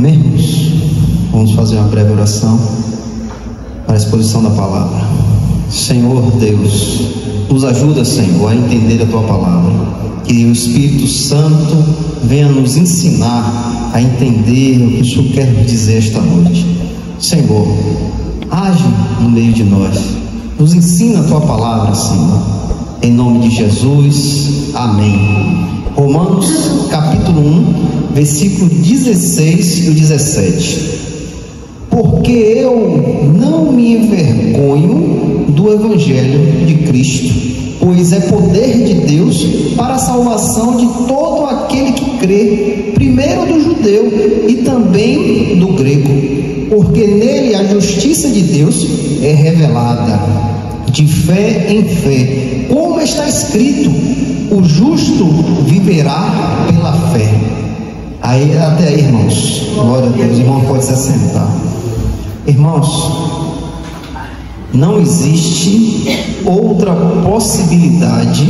Amém, irmãos? Vamos fazer uma breve oração para a exposição da palavra. Senhor Deus, nos ajuda, Senhor, a entender a Tua palavra. Que o Espírito Santo venha nos ensinar a entender o que o Senhor quer nos dizer esta noite. Senhor, age no meio de nós. Nos ensina a Tua palavra, Senhor. Em nome de Jesus. Amém. Romanos capítulo 1, versículo 16 e 17. Porque eu não me envergonho do Evangelho de Cristo, pois é poder de Deus para a salvação de todo aquele que crê, primeiro do judeu e também do grego, porque nele a justiça de Deus é revelada, de fé em fé, como está escrito: o justo viverá pela fé. Aí, até aí, irmãos, glória a Deus. Irmão, pode se assentar. Irmãos, não existe outra possibilidade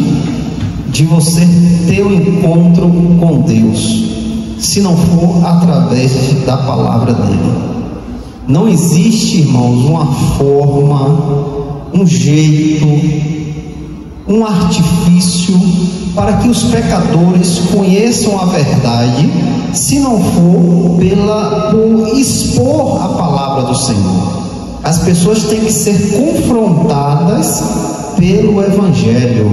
de você ter um encontro com Deus se não for através da palavra dele. Não existe, irmãos, uma forma, um jeito, um artifício para que os pecadores conheçam a verdade, se não for por expor a palavra do Senhor. As pessoas têm que ser confrontadas pelo Evangelho.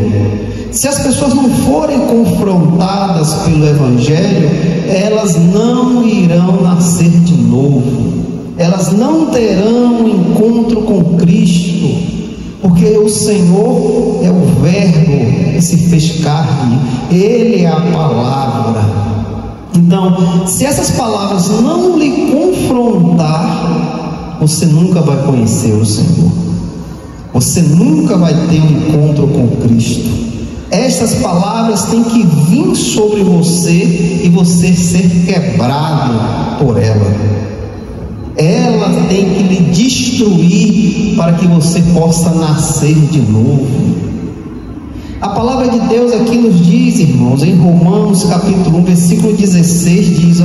Se as pessoas não forem confrontadas pelo Evangelho, elas não irão nascer de novo, elas não terão um encontro com Cristo, porque o Senhor é o Verbo que se fez carne, Ele é a palavra. Então, se essas palavras não lhe confrontar, você nunca vai conhecer o Senhor, você nunca vai ter um encontro com Cristo. Essas palavras têm que vir sobre você e você ser quebrado por ela. Ela tem que lhe destruir para que você possa nascer de novo. A palavra de Deus aqui nos diz, irmãos, em Romanos capítulo 1, versículo 16, diz: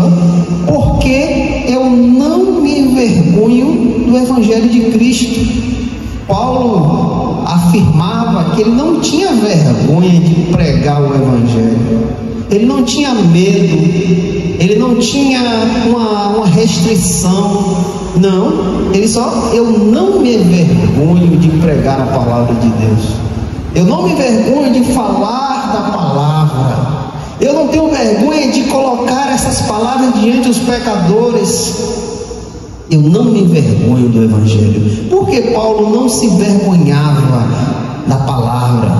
porque eu não me envergonho do Evangelho de Cristo. Paulo afirmava que ele não tinha vergonha de pregar o Evangelho, ele não tinha medo, ele não tinha uma restrição, não, ele só: eu não me envergonho de pregar a palavra de Deus, eu não me envergonho de falar da palavra, eu não tenho vergonha de colocar essas palavras diante dos pecadores. Eu não me envergonho do Evangelho. Porque Paulo não se envergonhava da palavra,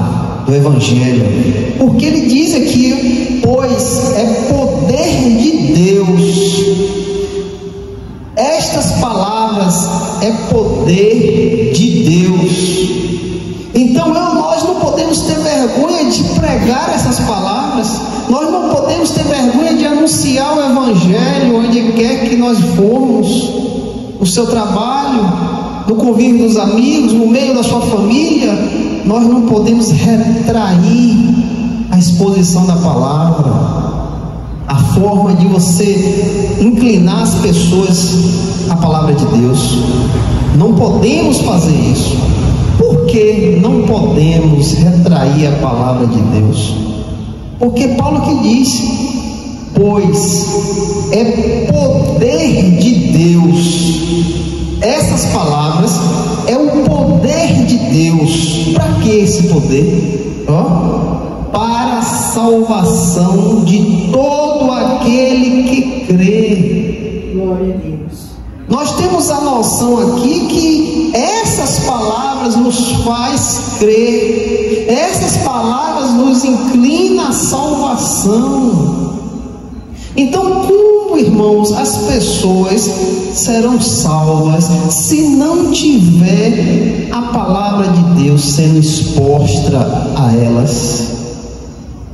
do Evangelho? Porque ele diz aqui: pois é poder de Deus. Estas palavras é poder de Deus. Então nós não podemos ter vergonha de pregar essas palavras, nós não podemos ter vergonha de anunciar o Evangelho onde quer que nós formos, no seu trabalho, no convívio dos amigos, no meio da sua família. Nós não podemos retrair a exposição da palavra, a forma de você inclinar as pessoas à palavra de Deus. Não podemos fazer isso. Por que não podemos retrair a palavra de Deus? Porque Paulo que diz: pois é poder de Deus. Essas palavras é o poder de Deus. Para que esse poder? Para a salvação de todo aquele que crê. Glória a Deus. Nós temos a noção aqui que essas palavras nos faz crer, essas palavras nos inclinam à salvação. Então, como, irmãos, as pessoas serão salvas se não tiver a palavra de Deus sendo exposta a elas?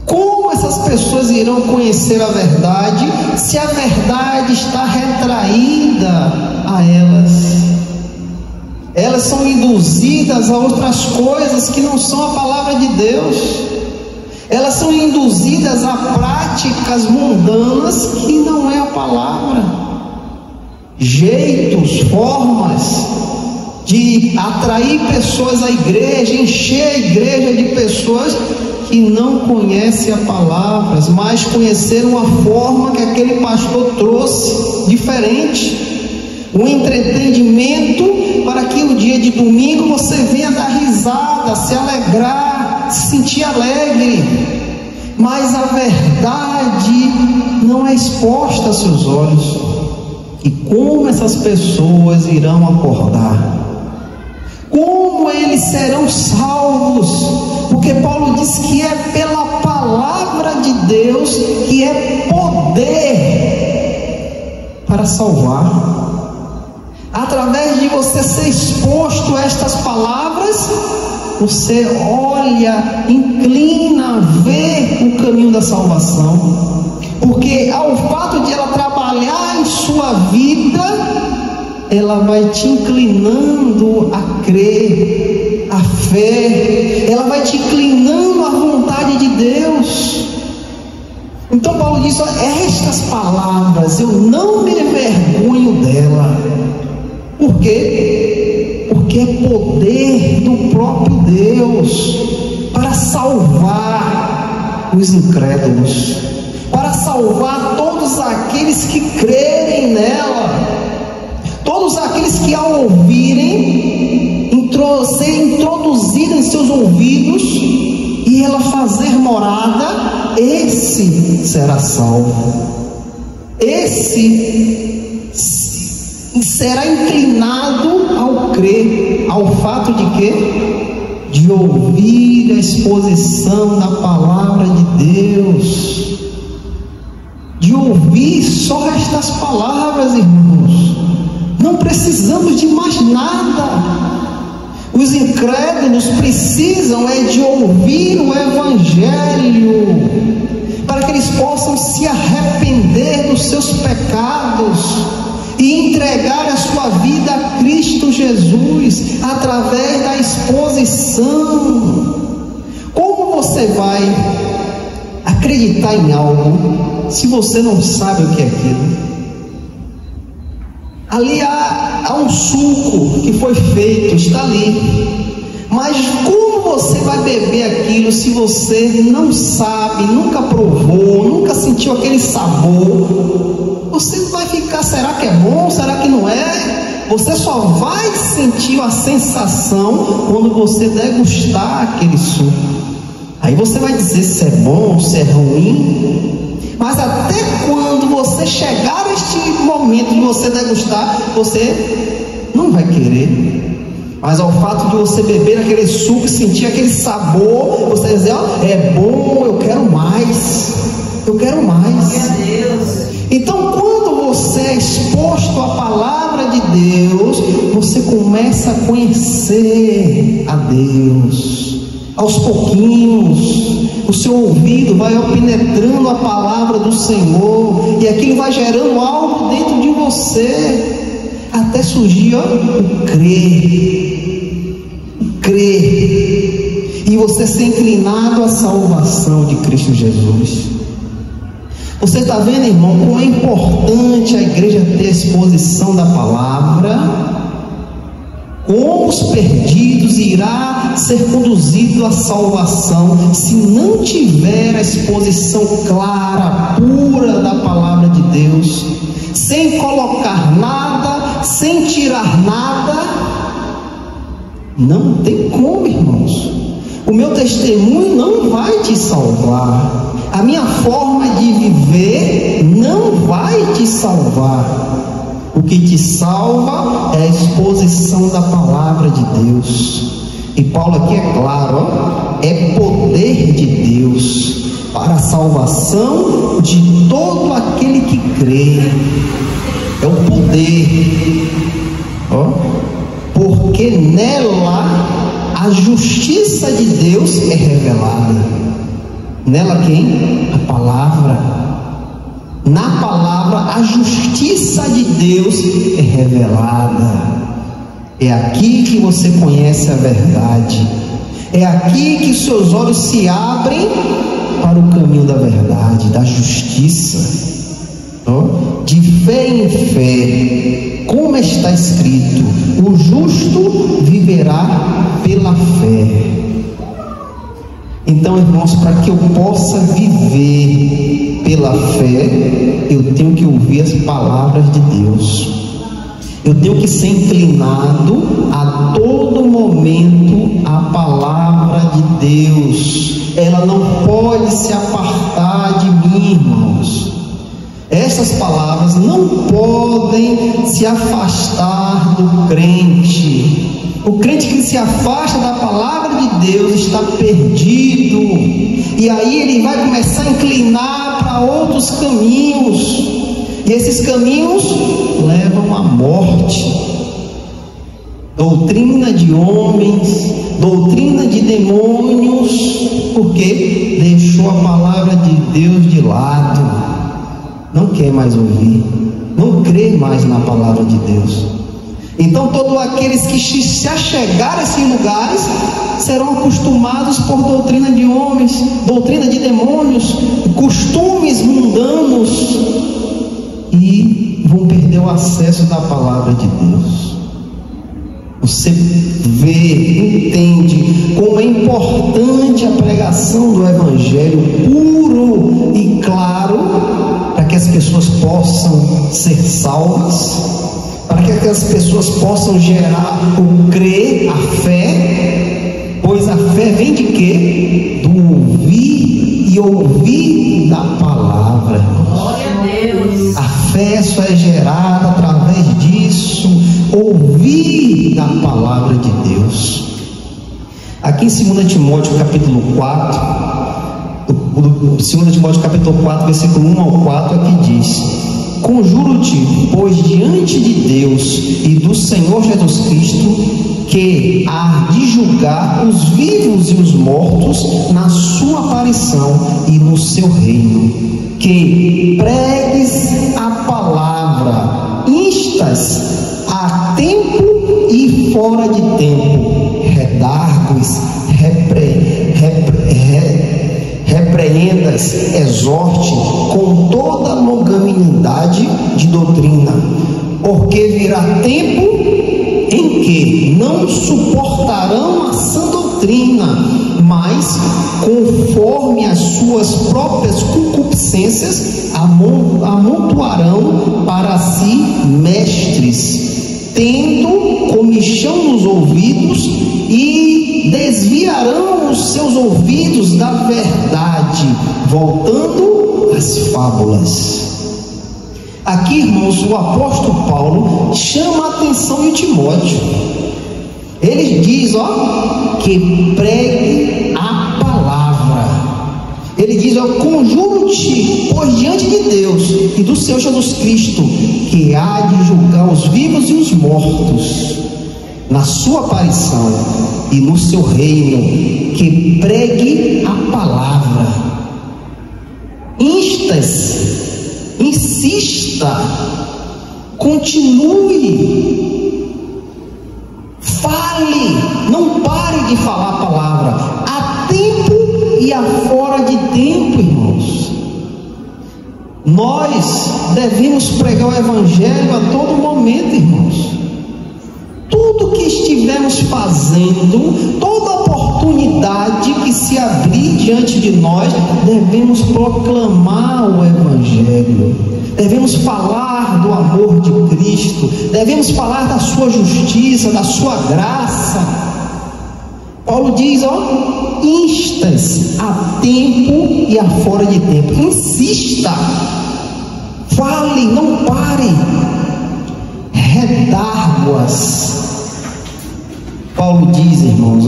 Como essas pessoas irão conhecer a verdade se a verdade está retraída a elas? Elas são induzidas a outras coisas que não são a palavra de Deus. Elas são induzidas a práticas mundanas que não é a palavra. jeitos, formas de atrair pessoas à igreja, encher a igreja de pessoas que não conhecem a palavra, mas conheceram uma forma que aquele pastor trouxe diferente, um entretenimento para que o dia de domingo você venha dar risada, se alegrar, se sentir alegre, mas a verdade não é exposta aos seus olhos. E como essas pessoas irão acordar? Como eles serão salvos? Porque Paulo diz que é pela palavra de Deus que é poder para salvar. Através de você ser exposto a estas palavras, você olha, inclina, vê o caminho da salvação. Porque ao fato de ela trabalhar em sua vida, ela vai te inclinando a crer, a fé, ela vai te inclinando à vontade de Deus. Então Paulo diz: estas palavras eu não me envergonho dela. Por quê? Porque é poder do próprio Deus para salvar os incrédulos, para salvar todos aqueles que crerem nela, todos aqueles que ao ouvirem, ser introduzido em seus ouvidos e ela fazer morada, esse será salvo, esse será inclinado ao crer, ao fato de quê? De ouvir a exposição da palavra de Deus, de ouvir só estas palavras, irmãos. Não precisamos de mais nada. Os incrédulos precisam de ouvir o Evangelho, para que eles possam se arrepender dos seus pecados e entregar a sua vida a Cristo Jesus, através da exposição. Como você vai acreditar em algo se você não sabe o que é aquilo? Ali há um suco que foi feito, está ali, mas como você vai beber aquilo se você não sabe, nunca provou, nunca sentiu aquele sabor? Você vai ficar: será que é bom? Será que não é? Você só vai sentir a sensação quando você degustar aquele suco. Aí você vai dizer se é bom, se é ruim. Mas até quando você chegar a este momento de você degustar, você não vai querer. Mas ao fato de você beber aquele suco e sentir aquele sabor, você vai dizer: é bom, eu quero mais, eu quero mais. Então quando você é exposto à palavra de Deus, você começa a conhecer a Deus. Aos pouquinhos, o seu ouvido vai penetrando a palavra do Senhor, e aquilo vai gerando algo dentro de você, até surgir o crer, e você ser inclinado à salvação de Cristo Jesus. Você está vendo, irmão, como é importante a igreja ter a exposição da palavra? Como os perdidos irá ser conduzido à salvação se não tiver a exposição clara, pura da palavra de Deus, sem colocar nada, sem tirar nada? Não tem como, irmãos. O meu testemunho não vai te salvar, a minha forma de viver não vai te salvar. O que te salva é a exposição da palavra de Deus. E Paulo aqui é claro, é poder de Deus para a salvação de todo aquele que crê. É o poder, porque nela a justiça de Deus é revelada. Nela quem? A palavra. Na palavra a justiça de Deus é revelada. É aqui que você conhece a verdade. É aqui que seus olhos se abrem para o caminho da verdade, da justiça. De fé em fé, como está escrito: o justo viverá pela fé. Então, irmãos, para que eu possa viver pela fé, eu tenho que ouvir as palavras de Deus. Eu tenho que ser inclinado a todo momento à palavra de Deus. Ela não pode se apartar de mim, irmãos. Essas palavras não podem se afastar do crente. O crente que se afasta da palavra de Deus está perdido. E aí ele vai começar a inclinar para outros caminhos. E esses caminhos levam à morte. Doutrina de homens, doutrina de demônios, porque deixou a palavra de Deus de lado, não quer mais ouvir, não crê mais na palavra de Deus. Então todos aqueles que se achegarem a esses lugares serão acostumados por doutrina de homens, doutrina de demônios, costumes mundanos, e vão perder o acesso da palavra de Deus. Você vê, entende como é importante a pregação do Evangelho puro e claro, para que as pessoas possam ser salvas, para que as pessoas possam gerar o crer, a fé, pois a fé vem de quê? Do ouvir e ouvir da palavra. Glória a Deus. A fé só é gerada através disso, ouvir da palavra de Deus. Aqui em 2 Timóteo capítulo 4, 2 Timóteo capítulo 4, versículo 1 ao 4, aqui diz: conjuro-te, pois, diante de Deus e do Senhor Jesus Cristo, que há de julgar os vivos e os mortos na sua aparição e no seu reino, que pregues a palavra, instas a tempo e fora de tempo, redargues, repreendas, exorte com toda longanimidade de doutrina, porque virá tempo em que não suportarão a sã doutrina, mas conforme as suas próprias concupiscências amontoarão para si mestres, tendo comichão nos ouvidos, e desviarão os seus ouvidos da verdade, voltando às fábulas. Aqui, irmãos, o apóstolo Paulo chama a atenção de Timóteo. Ele diz, que pregue a palavra. Ele diz, conjuro-te, pois, diante de Deus e do Senhor Jesus Cristo, que há de julgar os vivos e os mortos na sua aparição e no seu reino, que pregue a palavra. Insista, continue, fale, não pare de falar a palavra, a tempo e a fora de tempo, irmãos. Nós devemos pregar o Evangelho a todo momento, irmãos. Tudo que estivermos fazendo, toda oportunidade que se abrir diante de nós, devemos proclamar o Evangelho, devemos falar do amor de Cristo, devemos falar da sua justiça, da sua graça. Paulo diz, instas a tempo e a fora de tempo. Insista, fale, não pare, redárguas. Paulo diz, irmãos,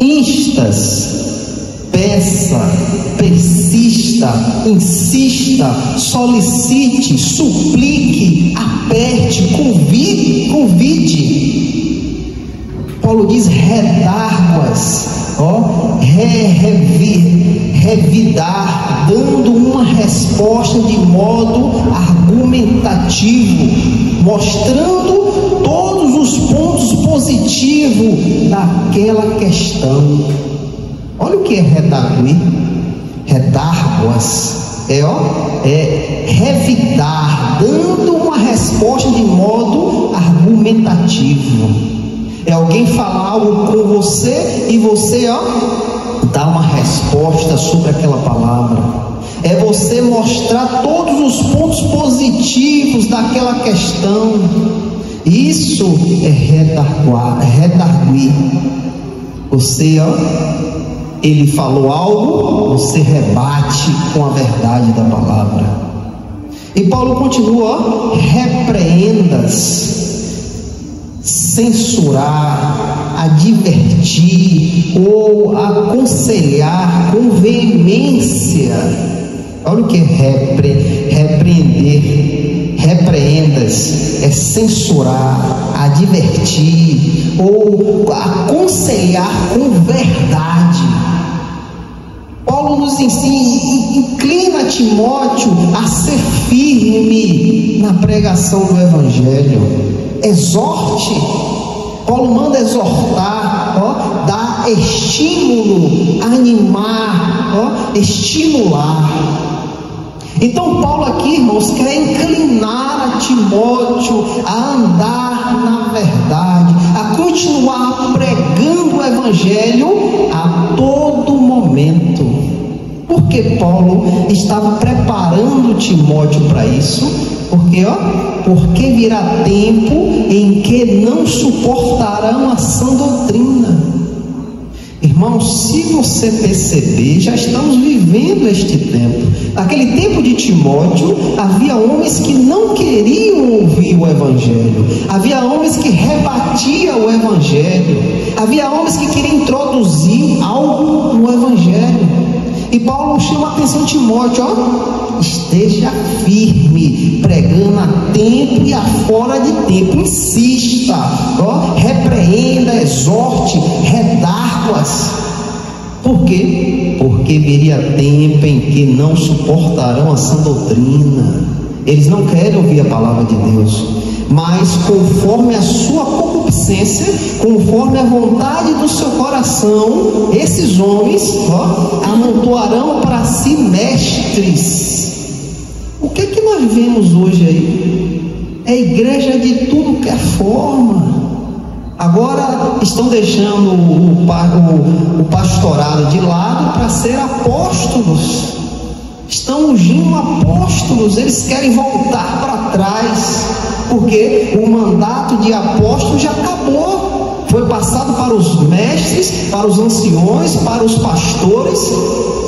instas, peça, persista, insista, solicite, suplique, aperte, convide. Paulo diz redárguas, revidar, dando uma resposta de modo argumentativo, mostrando todos os pontos positivos daquela questão. Olha o que é redarguir, redárguas. é revidar, dando uma resposta de modo argumentativo. É alguém falar algo com você e você dá uma resposta sobre aquela palavra. É você mostrar todos os pontos positivos daquela questão. Isso é redarguir. Você, ele falou algo, você rebate com a verdade da palavra. E Paulo continua: repreendas, censurar, advertir ou aconselhar com veemência. Olha o que é repreender. Repreendas é censurar, advertir ou aconselhar com verdade. Paulo nos ensina, inclina Timóteo a ser firme na pregação do Evangelho. Exorte. Paulo manda exortar, dar estímulo, animar, estimular. Então Paulo aqui, irmãos, quer inclinar a Timóteo a andar na verdade, a continuar pregando o Evangelho a todo momento. Porque Paulo estava preparando Timóteo para isso? Porque virá tempo em que não suportarão a sã doutrina. Irmãos, se você perceber, já estamos vivendo este tempo. Naquele tempo de Timóteo, havia homens que não queriam ouvir o Evangelho. Havia homens que rebatiam o Evangelho. Havia homens que queriam introduzir algo no Evangelho. E Paulo chama a atenção de Timóteo, esteja firme, pregando a tempo e a fora de tempo. Insista, repreenda, exorte, redargue-as. Por quê? Porque viria tempo em que não suportarão a sã doutrina. Eles não querem ouvir a palavra de Deus, mas conforme a sua concupiscência, conforme a vontade do seu coração, esses homens amontoarão para si mestres. O que é que nós vemos hoje aí? É igreja de tudo que é forma. Agora estão deixando o pastorado de lado para ser apóstolos. Estão ungindo apóstolos. Eles querem voltar para trás, porque o mandato de apóstolo já acabou. Foi passado para os mestres, para os anciões, para os pastores.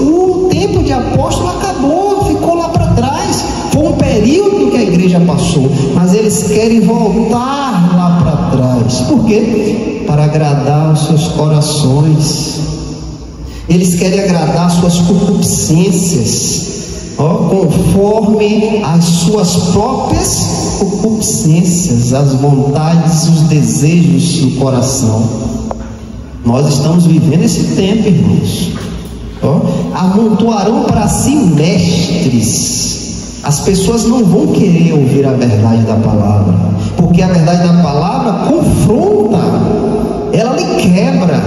O tempo de apóstolo acabou, ficou lá para trás. Foi um período que a igreja passou, mas eles querem voltar lá para trás. Por quê? Para agradar os seus corações. Eles querem agradar suas concupiscências, conforme as suas próprias concupiscências, as vontades, os desejos do coração. Nós estamos vivendo esse tempo, irmãos. Amontoarão para si mestres. As pessoas não vão querer ouvir a verdade da palavra, porque a verdade da palavra confronta, ela lhe quebra,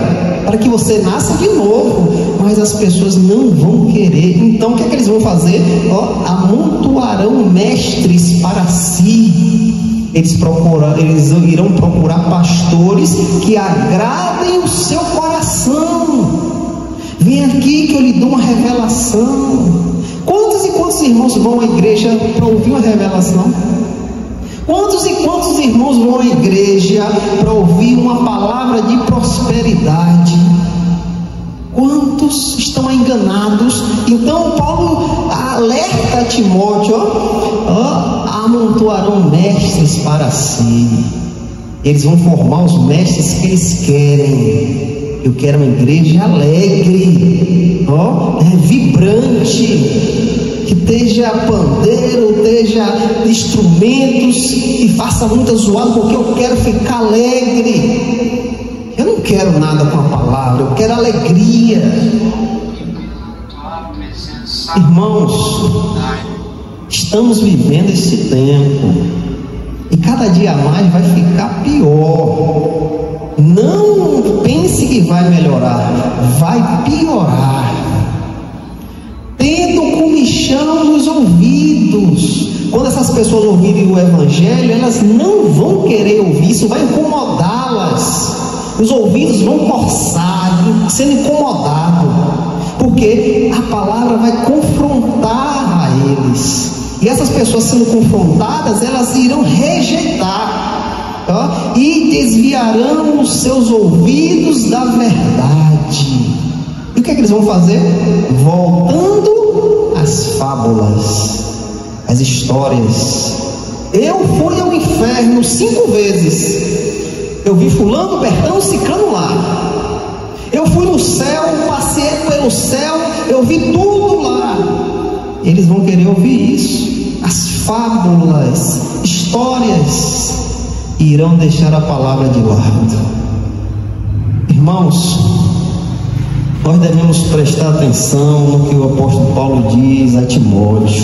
para que você nasça de novo. Mas as pessoas não vão querer. Então o que é que eles vão fazer? Amontoarão mestres para si. Eles irão procurar pastores que agradem o seu coração. Vem aqui que eu lhe dou uma revelação. Quantos e quantos irmãos vão à igreja para ouvir uma revelação? Quantos e quantos irmãos vão à igreja para ouvir uma palavra de prosperidade? Quantos estão enganados? Então Paulo alerta Timóteo: amontoarão mestres para si. Eles vão formar os mestres que eles querem. Eu quero uma igreja alegre, vibrante, que esteja pandeiro, esteja instrumentos, e faça muita zoada, porque eu quero ficar alegre. Eu não quero nada com a palavra, eu quero alegria. Irmãos, estamos vivendo esse tempo, e cada dia mais vai ficar pior. Não pense que vai melhorar, vai piorar. Tendo comichão ouvidos. Quando essas pessoas ouvirem o Evangelho, elas não vão querer ouvir, isso vai incomodá-las. Os ouvidos vão coçar, sendo incomodado, porque a palavra vai confrontar a eles. E essas pessoas sendo confrontadas, elas irão rejeitar, e desviarão os seus ouvidos da verdade. E o que é que eles vão fazer? Voltando às fábulas, às histórias. Eu fui ao inferno 5 vezes. Eu vi fulano, Bertão, ciclano lá. Eu fui no céu, passei pelo céu, eu vi tudo lá. Eles vão querer ouvir isso. As fábulas, histórias, irão deixar a palavra de lado. Irmãos, nós devemos prestar atenção no que o apóstolo Paulo diz a Timóteo,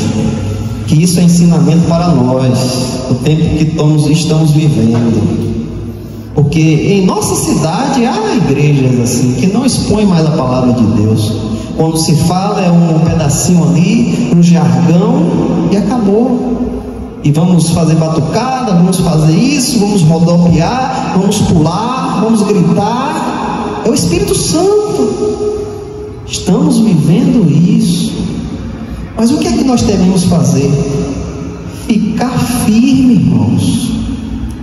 que isso é ensinamento para nós, o tempo que estamos vivendo. Porque em nossa cidade há igrejas assim, que não expõem mais a palavra de Deus. Quando se fala é um pedacinho ali, um jargão, e acabou. E vamos fazer batucada, vamos fazer isso, vamos rodopiar, vamos pular, vamos gritar. É o Espírito Santo. Estamos vivendo isso. Mas o que é que nós devemos fazer? Ficar firme, irmãos.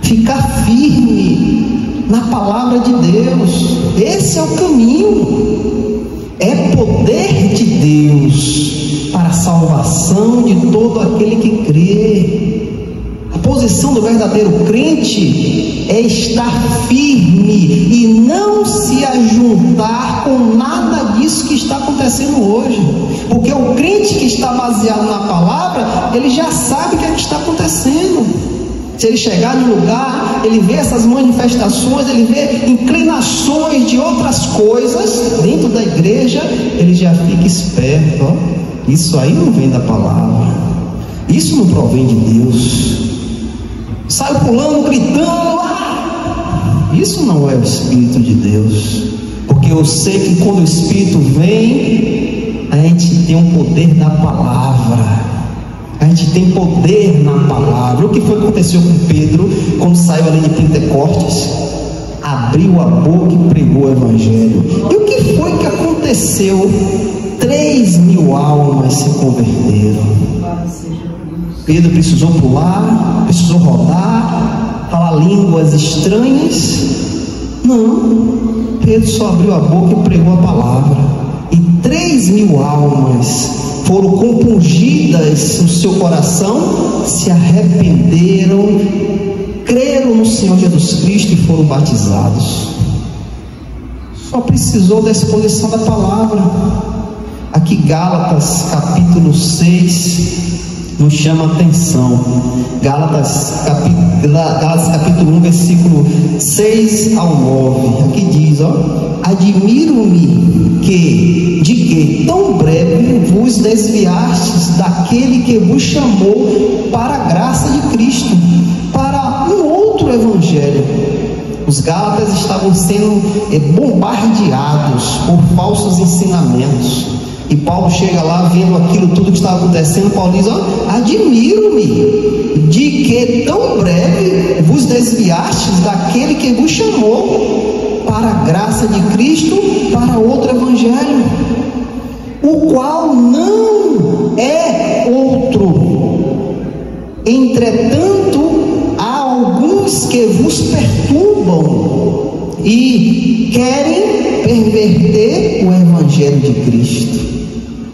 Ficar firme na palavra de Deus. Esse é o caminho. É poder de Deus para a salvação de todo aquele que crê. A posição do verdadeiro crente é estar firme e não se ajuntar com nada disso que está acontecendo hoje. Porque o crente que está baseado na palavra, ele já sabe o que é que está acontecendo. Se ele chegar no lugar, ele vê essas manifestações, ele vê inclinações de outras coisas dentro da igreja, ele já fica esperto. Isso aí não vem da palavra, isso não provém de Deus. Sai pulando, gritando, isso não é o Espírito de Deus. Porque eu sei que quando o Espírito vem, a gente tem o poder da palavra. A gente tem poder na palavra. O que foi que aconteceu com Pedro quando saiu ali de Pentecostes? Abriu a boca e pregou o Evangelho. E o que foi que aconteceu? 3.000 almas se converteram. Pedro precisou pular, precisou rodar, falar línguas estranhas? Não. Pedro só abriu a boca e pregou a palavra. E 3.000 almas foram compungidas no seu coração, se arrependeram, creram no Senhor Jesus Cristo e foram batizados. Só precisou da exposição da palavra. Aqui Gálatas capítulo 6 nos chama a atenção. Gálatas capítulo 1 versículo 6 ao 9. Aqui diz, admiro-me de que tão breve vos desviastes daquele que vos chamou para a graça de Cristo, para um outro evangelho. Os gálatas estavam sendo bombardeados por falsos ensinamentos. E Paulo chega lá, vendo aquilo tudo que estava acontecendo. Paulo diz, admiro-me de que tão breve vos desviastes daquele que vos chamou para a graça de Cristo, para outro evangelho, o qual não é outro. Entretanto, há alguns que vos perturbam e querem perverter o evangelho de Cristo.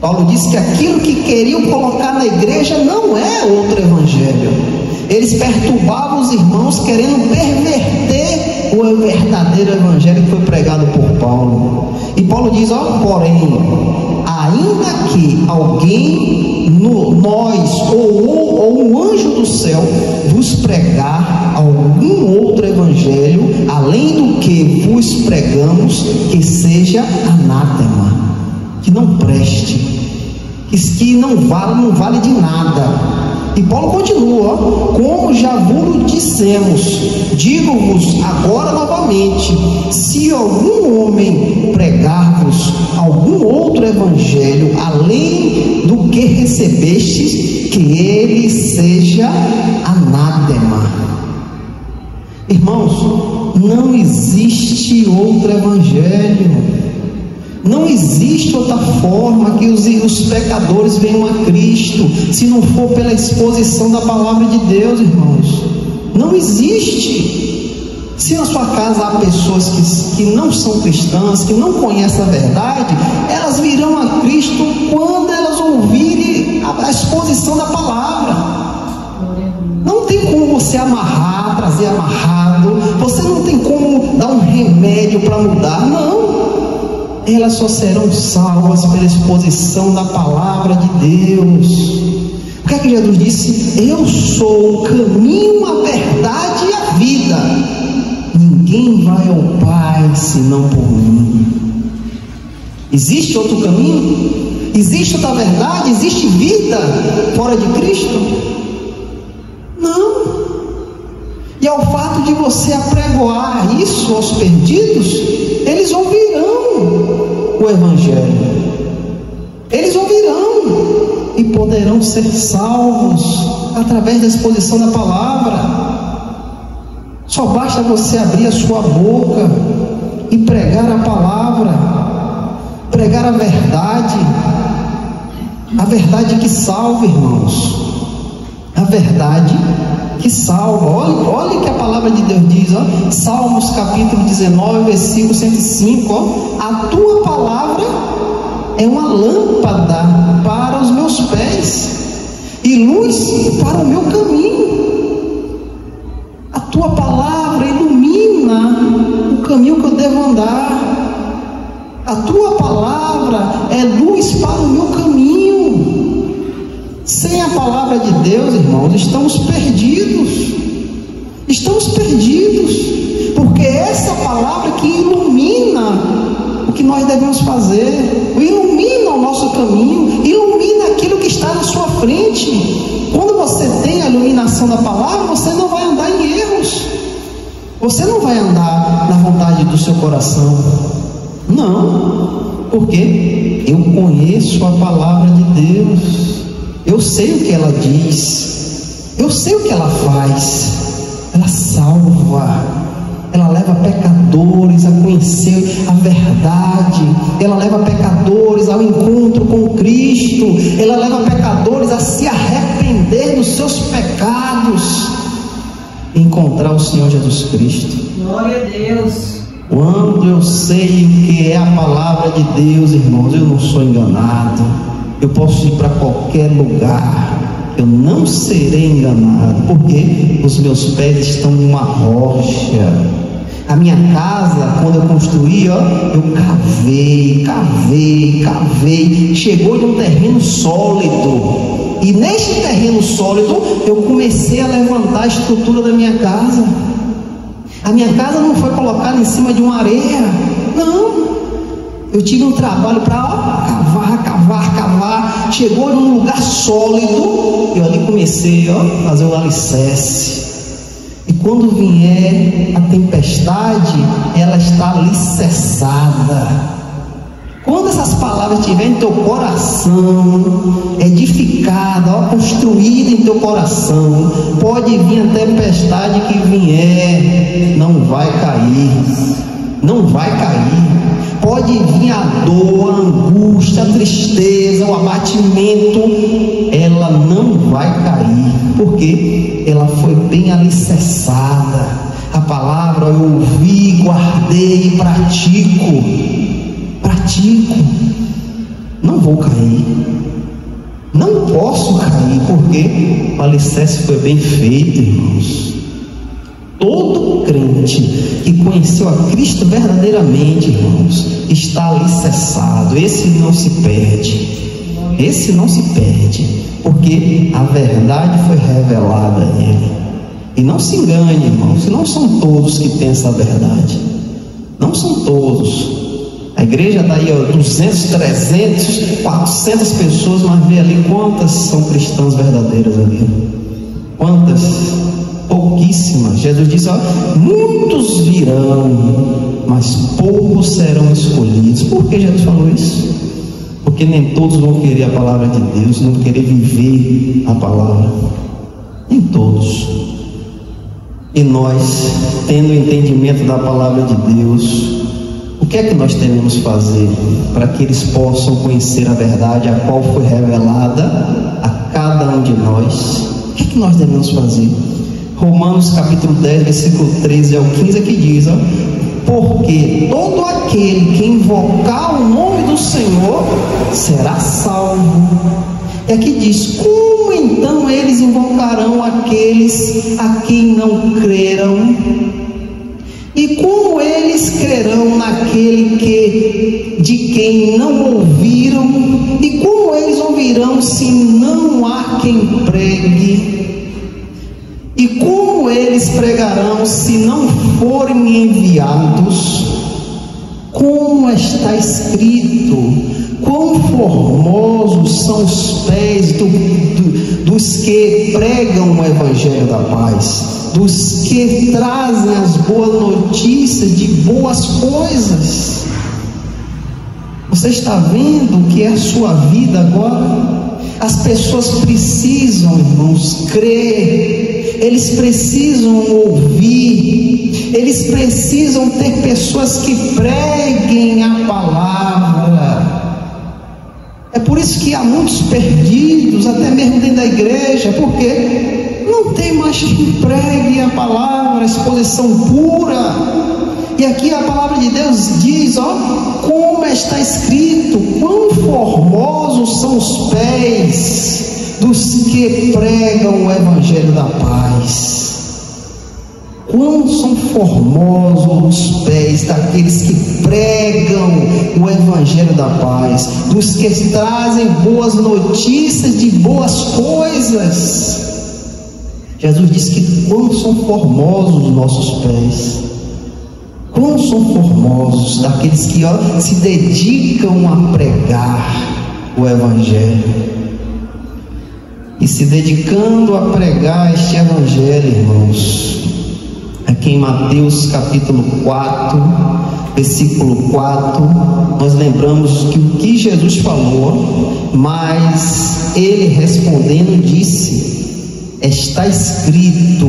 Paulo disse que aquilo que queriam colocar na igreja não é outro evangelho. Eles perturbavam os irmãos, querendo perverter o verdadeiro evangelho que foi pregado por Paulo. E Paulo diz, porém, ainda que alguém, nós ou um anjo do céu vos pregar algum outro evangelho além do que vos pregamos, que seja anátema, que não preste, que não vale de nada. E Paulo continua, como já vos dissemos, digo-vos agora novamente, se algum homem pregar-vos algum outro evangelho, além do que recebestes, que ele seja anátema. Irmãos, não existe outro evangelho. Não existe outra forma que os pecadores venham a Cristo, se não for pela exposição da palavra de Deus, irmãos. Não existe. Se na sua casa há pessoas que não são cristãs, que não conhecem a verdade, elas virão a Cristo quando elas ouvirem a exposição da palavra. Não tem como você amarrar, trazer amarrado, você não tem como dar um remédio para mudar, não. Elas só serão salvas pela exposição da palavra de Deus. O que é que Jesus disse? Eu sou o caminho, a verdade e a vida. Ninguém vai ao Pai senão por mim. Existe outro caminho? Existe outra verdade? Existe vida fora de Cristo? Não. E ao fato de você apregoar isso aos perdidos, eles ouvirão o Evangelho. Eles ouvirão e poderão ser salvos através da exposição da palavra. Só basta você abrir a sua boca e pregar a palavra, pregar a verdade que salva, irmãos. A verdade que salva. Olha que a palavra de Deus diz, ó, Salmos capítulo 19, versículo 105, ó, a tua palavra é uma lâmpada para os meus pés e luz para o meu caminho. A tua palavra ilumina o caminho que eu devo andar. A tua palavra é luz para o meu caminho. Sem a palavra de Deus, irmãos, estamos perdidos. Estamos perdidos, porque essa palavra que ilumina o que nós devemos fazer, ilumina o nosso caminho, ilumina aquilo que está na sua frente. Quando você tem a iluminação da palavra, você não vai andar em erros, você não vai andar na vontade do seu coração. Não, porque eu conheço a palavra de Deus. Eu sei o que ela diz, eu sei o que ela faz. Ela salva, ela leva pecadores a conhecer a verdade, ela leva pecadores ao encontro com Cristo, ela leva pecadores a se arrepender dos seus pecados e encontrar o Senhor Jesus Cristo. Glória a Deus. Quando eu sei o que é a palavra de Deus, irmãos, eu não sou enganado. Eu posso ir para qualquer lugar, eu não serei enganado, porque os meus pés estão numa rocha. A minha casa, quando eu construí, ó, eu cavei, chegou de um terreno sólido, e neste terreno sólido eu comecei a levantar a estrutura da minha casa. A minha casa não foi colocada em cima de uma areia, não. Eu tive um trabalho para cavar, chegou num lugar sólido, e ali comecei a fazer o alicerce. E quando vier a tempestade, ela está alicerçada. Quando essas palavras estiverem em teu coração, edificada, construída em teu coração, pode vir a tempestade que vier, não vai cair, não vai cair. Pode vir a dor, a angústia, a tristeza, o abatimento, ela não vai cair, porque ela foi bem alicerçada. A palavra eu ouvi, guardei e pratico. Não vou cair, não posso cair, porque o alicerce foi bem feito, irmãos. Todo crente que conheceu a Cristo verdadeiramente, irmãos, está alicerçado. Esse não se perde, porque a verdade foi revelada a ele. E não se engane, irmãos, não são todos que pensam a verdade, não são todos. A igreja está aí, 200, 300, 400 pessoas, mas vê ali quantas são cristãs verdadeiras ali. Quantas? Pouquíssimas. Jesus disse, muitos virão, mas poucos serão escolhidos. Por que Jesus falou isso? Porque nem todos vão querer a palavra de Deus, não querer viver a palavra. Nem todos. E nós, tendo o entendimento da palavra de Deus, o que é que nós devemos fazer para que eles possam conhecer a verdade, a qual foi revelada a cada um de nós? O que é que nós devemos fazer? Romanos capítulo 10, versículo 13 ao 15, que diz, porque todo aquele que invocar o nome do Senhor será salvo. E aqui diz, como então eles invocarão aqueles a quem não creram? E como eles crerão naquele de quem não ouviram? E como eles ouvirão se não há quem pregue? E como eles pregarão se não forem enviados? Como está escrito, quão formosos são os pés dos que pregam o Evangelho da paz, dos que trazem as boas notícias de boas coisas. Você está vendo o que é a sua vida agora? As pessoas precisam, irmãos, crer, eles precisam ouvir, eles precisam ter pessoas que preguem a palavra. É por isso que há muitos perdidos, até mesmo dentro da igreja, porque não tem mais quem pregue a palavra, a exposição pura. E aqui a palavra de Deus diz, como está escrito, quão formosos são os pés dos que pregam o Evangelho da paz. Quão são formosos os pés daqueles que pregam o Evangelho da paz, dos que trazem boas notícias de boas coisas. Jesus disse que quão são formosos os nossos pés. Quão são formosos daqueles que se dedicam a pregar o Evangelho. E se dedicando a pregar este Evangelho, irmãos, aqui em Mateus capítulo 4, versículo 4, nós lembramos que o que Jesus falou, mas ele respondendo disse, está escrito,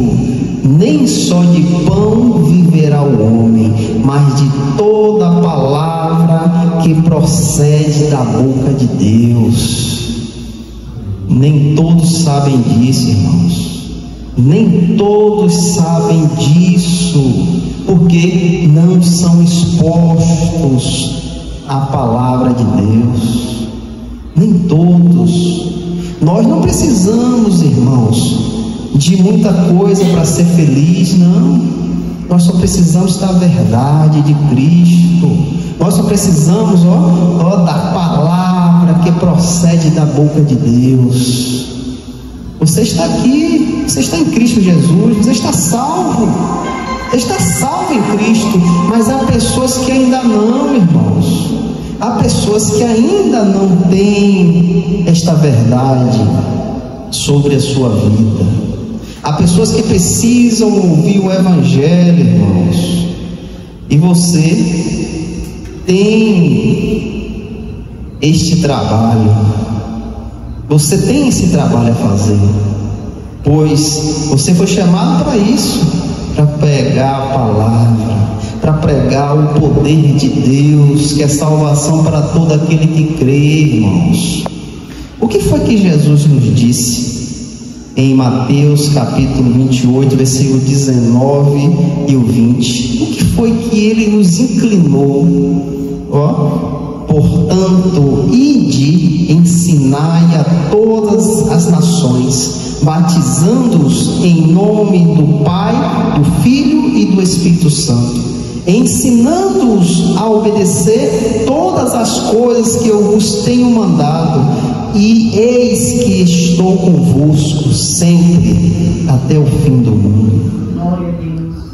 nem só de pão viverá o homem, mas de toda a palavra que procede da boca de Deus. Nem todos sabem disso, irmãos. Nem todos sabem disso, porque não são expostos à palavra de Deus. Nem todos. Nós não precisamos, irmãos, de muita coisa para ser feliz, não. Nós só precisamos da verdade de Cristo. Nós só precisamos da palavra que procede da boca de Deus. Você está aqui, você está em Cristo Jesus, você está salvo. Você está salvo em Cristo, mas há pessoas que ainda não, irmãos. Há pessoas que ainda não têm esta verdade sobre a sua vida. Há pessoas que precisam ouvir o Evangelho, irmãos. E você tem este trabalho. Você tem esse trabalho a fazer, pois você foi chamado para isso, para pregar a palavra, para pregar o poder de Deus, que é salvação para todo aquele que crê, irmãos. O que foi que Jesus nos disse em Mateus capítulo 28, versículo 19 e o 20? O que foi que ele nos inclinou? Portanto, ide, ensinai a todas as nações, batizando-os em nome do Pai, do Filho e do Espírito Santo, ensinando-os a obedecer todas as coisas que eu vos tenho mandado, e eis que estou convosco sempre até o fim do mundo.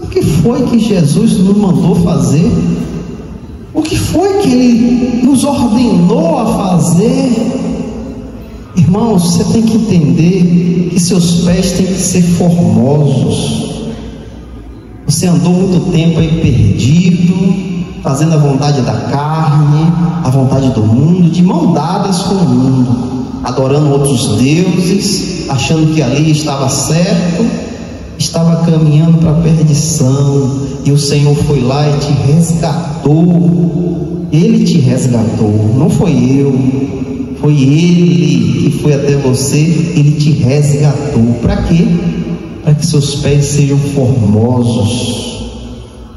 O que foi que Jesus nos mandou fazer? O que foi que Ele nos ordenou a fazer? Irmãos, você tem que entender que seus pés têm que ser formosos. Você andou muito tempo aí perdido, fazendo a vontade da carne, a vontade do mundo, de mão dadas com o mundo, adorando outros deuses, achando que ali estava certo, estava caminhando para a perdição, e o Senhor foi lá e te resgatou. Ele te resgatou, não foi eu. Foi Ele que foi até você. Ele te resgatou. Para quê? Para que seus pés sejam formosos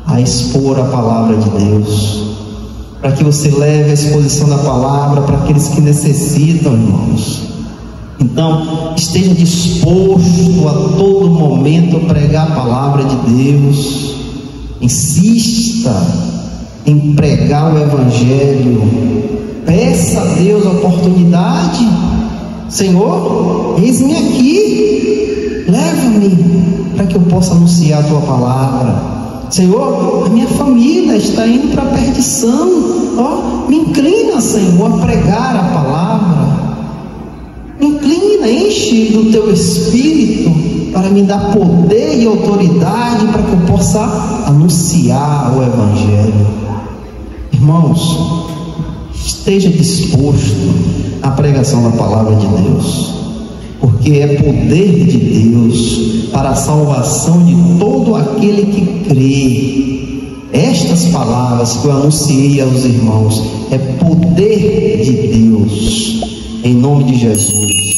a expor a palavra de Deus, para que você leve a exposição da palavra para aqueles que necessitam, irmãos. Então, esteja disposto a todo momento a pregar a palavra de Deus. Insista em pregar o Evangelho. Peça a Deus a oportunidade. Senhor, eis-me aqui, leva-me para que eu possa anunciar a tua palavra. Senhor, a minha família está indo para a perdição. Me inclina, Senhor, a pregar a palavra. Me inclina, enche do teu Espírito para me dar poder e autoridade para que eu possa anunciar o Evangelho. Irmãos, esteja disposto à pregação da palavra de Deus, porque é poder de Deus para a salvação de todo aquele que crê. Estas palavras que eu anunciei aos irmãos é poder de Deus, em nome de Jesus.